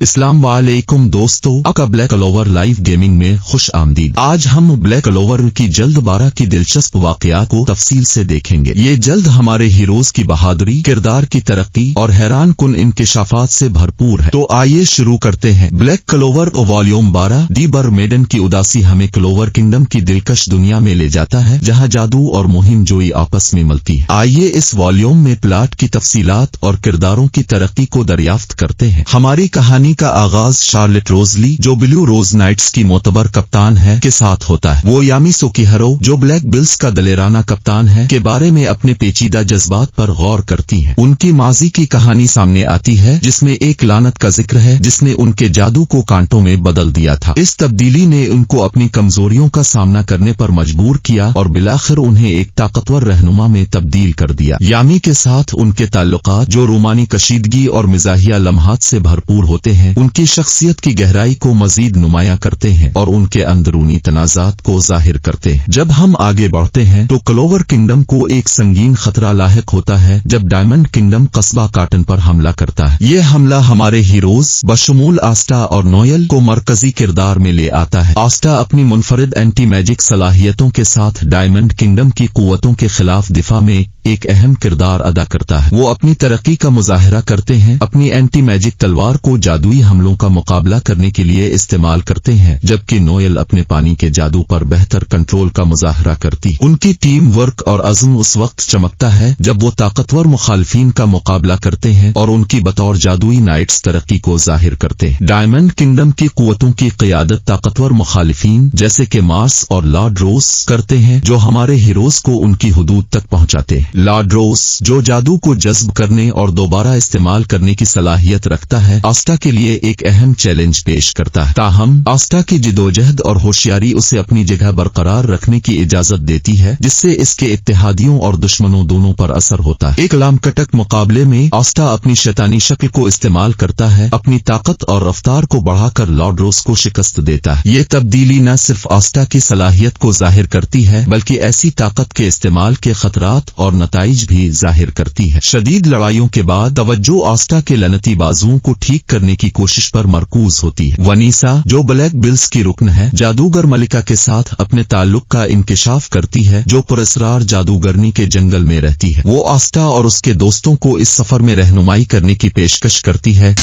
السلام علیکم دوستو، اکا بلیک کلوور لائیو گیمنگ میں خوش آمدید۔ آج ہم بلیک کلوور کی جلد 12 کی دلچسپ واقعات کو تفصیل سے دیکھیں گے۔ یہ جلد ہمارے ہیروز کی بہادری، کردار کی ترقی اور حیران کن انکشافات سے بھرپور ہے۔ تو آئیے شروع کرتے ہیں۔ بلیک کلوور والیوم 12 دی بر میڈن کی اداسی ہمیں کلوور کنگڈم کی دلکش دنیا میں لے جاتا ہے، جہاں جادو اور مہم جوئی آپس میں ملتی ہے۔ آئیے اس والیوم میں پلاٹ کی تفصیلات اور کرداروں کی ترقی کو دریافت کرتے ہیں۔ ہماری کہانی کا آغاز شارلٹ روزلی، جو بلیو روز نائٹس کی معتبر کپتان ہے، کے ساتھ ہوتا ہے۔ وہ یامی سوکیہرو، جو بلیک بلز کا دلیرانہ کپتان ہے، کے بارے میں اپنے پیچیدہ جذبات پر غور کرتی ہیں۔ ان کی ماضی کی کہانی سامنے آتی ہے، جس میں ایک لعنت کا ذکر ہے جس نے ان کے جادو کو کانٹوں میں بدل دیا تھا۔ اس تبدیلی نے ان کو اپنی کمزوریوں کا سامنا کرنے پر مجبور کیا اور بالآخر انہیں ایک طاقتور رہنما میں تبدیل کر دیا۔ یامی کے ساتھ ان کے تعلقات، جو رومانی کشیدگی اور مزاحیہ لمحات سے بھرپور ہوتے ہیں، ان کی شخصیت کی گہرائی کو مزید نمایاں کرتے ہیں اور ان کے اندرونی تنازعات کو ظاہر کرتے ہیں۔ جب ہم آگے بڑھتے ہیں تو کلوور کنگڈم کو ایک سنگین خطرہ لاحق ہوتا ہے جب ڈائمنڈ کنگڈم قصبہ کاٹن پر حملہ کرتا ہے۔ یہ حملہ ہمارے ہیروز بشمول آسٹا اور نوئل کو مرکزی کردار میں لے آتا ہے۔ آسٹا اپنی منفرد اینٹی میجک صلاحیتوں کے ساتھ ڈائمنڈ کنگڈم کی قوتوں کے خلاف دفاع میں ایک اہم کردار ادا کرتا ہے۔ وہ اپنی ترقی کا مظاہرہ کرتے ہیں، اپنی اینٹی میجک تلوار کو جادوئی حملوں کا مقابلہ کرنے کے لیے استعمال کرتے ہیں، جبکہ نوئل اپنے پانی کے جادو پر بہتر کنٹرول کا مظاہرہ کرتی۔ ان کی ٹیم ورک اور عزم اس وقت چمکتا ہے جب وہ طاقتور مخالفین کا مقابلہ کرتے ہیں اور ان کی بطور جادوئی نائٹس ترقی کو ظاہر کرتے ہیں۔ ڈائمنڈ کنگڈم کی قوتوں کی قیادت طاقتور مخالفین جیسے کہ مارس اور لارڈ روس کرتے ہیں، جو ہمارے ہیروز کو ان کی حدود تک پہنچاتے ہیں۔ لارڈ روس، جو جادو کو جذب کرنے اور دوبارہ استعمال کرنے کی صلاحیت رکھتا ہے، آسٹا کے لیے ایک اہم چیلنج پیش کرتا ہے۔ تاہم آسٹا کی جدوجہد اور ہوشیاری اسے اپنی جگہ برقرار رکھنے کی اجازت دیتی ہے، جس سے اس کے اتحادیوں اور دشمنوں دونوں پر اثر ہوتا ہے۔ ایک لامکٹک مقابلے میں آسٹا اپنی شیطانی شکل کو استعمال کرتا ہے، اپنی طاقت اور رفتار کو بڑھا کر لارڈ روس کو شکست دیتا ہے۔ یہ تبدیلی نہ صرف آسٹا کی صلاحیت کو ظاہر کرتی ہے، بلکہ ایسی طاقت کے استعمال کے خطرات اور نتائج بھی ظاہر کرتی ہے۔ شدید لڑائیوں کے بعد توجہ آسٹا کے لعنتی بازوؤں کو ٹھیک کرنے کی کوشش پر مرکوز ہوتی ہے۔ ونیسا، جو بلیک بلز کی رکن ہے، جادوگر ملکہ کے ساتھ اپنے تعلق کا انکشاف کرتی ہے، جو پراسرار جادوگرنی کے جنگل میں رہتی ہے۔ وہ آسٹا اور اس کے دوستوں کو اس سفر میں رہنمائی کرنے کی پیشکش کرتی ہے۔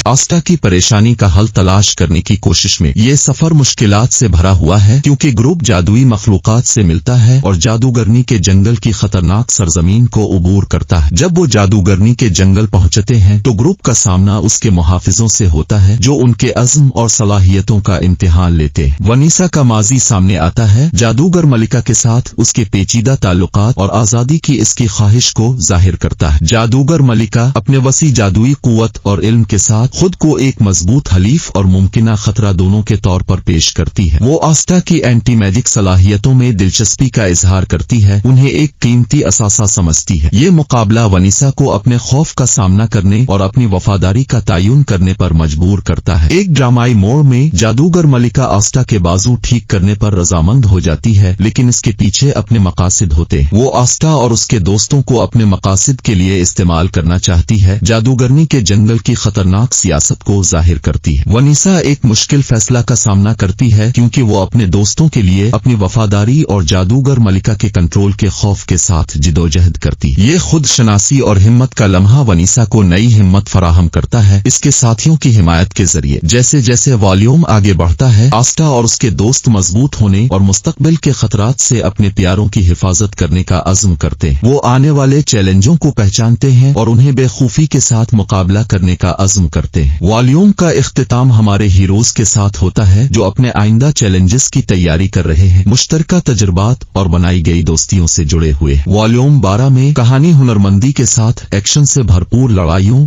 آسٹا کی پریشانی کا حل تلاش کرنے کی کوشش میں یہ سفر مشکلات سے بھرا ہوا ہے، کیونکہ گروپ جادوئی مخلوقات سے ملتا ہے اور جادوگرنی کے جنگل کی خطرناک سرزمین کو عبور کرتا ہے۔ جب وہ جادوگرنی کے جنگل پہنچتے ہیں تو گروپ کا سامنا اس کے محافظوں سے ہوتا ہے، جو ان کے عزم اور صلاحیتوں کا امتحان لیتے ہیں۔ ونیسا کا ماضی سامنے آتا ہے، جادوگر ملکہ کے ساتھ اس کے پیچیدہ تعلقات اور آزادی کی اس کی خواہش کو ظاہر کرتا ہے۔ جادوگر ملکہ اپنے وسیع جادوئی قوت اور علم کے ساتھ خود کو ایک مضبوط حلیف اور ممکنہ خطرہ دونوں کے طور پر پیش کرتی ہے۔ وہ آسٹا کی اینٹی میجک صلاحیتوں میں دلچسپی کا اظہار کرتی ہے، انہیں ایک قیمتی اثاثہ سمجھتی ہے۔ یہ مقابلہ ونیسا کو اپنے خوف کا سامنا کرنے اور اپنی وفاداری کا تعین کرنے پر مجبور کرتا ہے۔ ایک ڈرامائی موڑ میں جادوگر ملکہ آسٹا کے بازو ٹھیک کرنے پر رضامند ہو جاتی ہے، لیکن اس کے پیچھے اپنے مقاصد ہوتے ہیں۔ وہ آسٹا اور اس کے دوستوں کو اپنے مقاصد کے لیے استعمال کرنا چاہتی ہے، جادوگرنی کے جنگل کی خطرناک سیاست کو ظاہر کرتی ہے۔ ونیسا ایک مشکل فیصلہ کا سامنا کرتی ہے، کیونکہ وہ اپنے دوستوں کے لیے اپنی وفاداری اور جادوگر ملکہ کے کنٹرول کے خوف کے ساتھ جدوجہد کرتی ہے۔ یہ خود شناسی اور ہمت کا لمحہ ونیسا کو نئی ہمت فراہم کرتا ہے، اس کے ساتھیوں کی حمایت کے ذریعے۔ جیسے جیسے والیوم آگے بڑھتا ہے، آسٹا اور اس کے دوست مضبوط ہونے اور مستقبل کے خطرات سے اپنے پیاروں کی حفاظت کرنے کا عزم کرتے ہیں۔ وہ آنے والے چیلنجوں کو پہچانتے ہیں اور انہیں بے خوفی کے ساتھ مقابلہ کرنے کا عزم کرتے ہیں۔ والیوم کا اختتام ہمارے ہیروز کے ساتھ ہوتا ہے، جو اپنے آئندہ چیلنجز کی تیاری کر رہے ہیں، مشترکہ تجربات اور بنائی گئی دوستیوں سے جڑے ہوئے۔ والیوم 12 میں کہانی ہنرمندی کے ساتھ ایکشن سے بھرپور لڑائیوں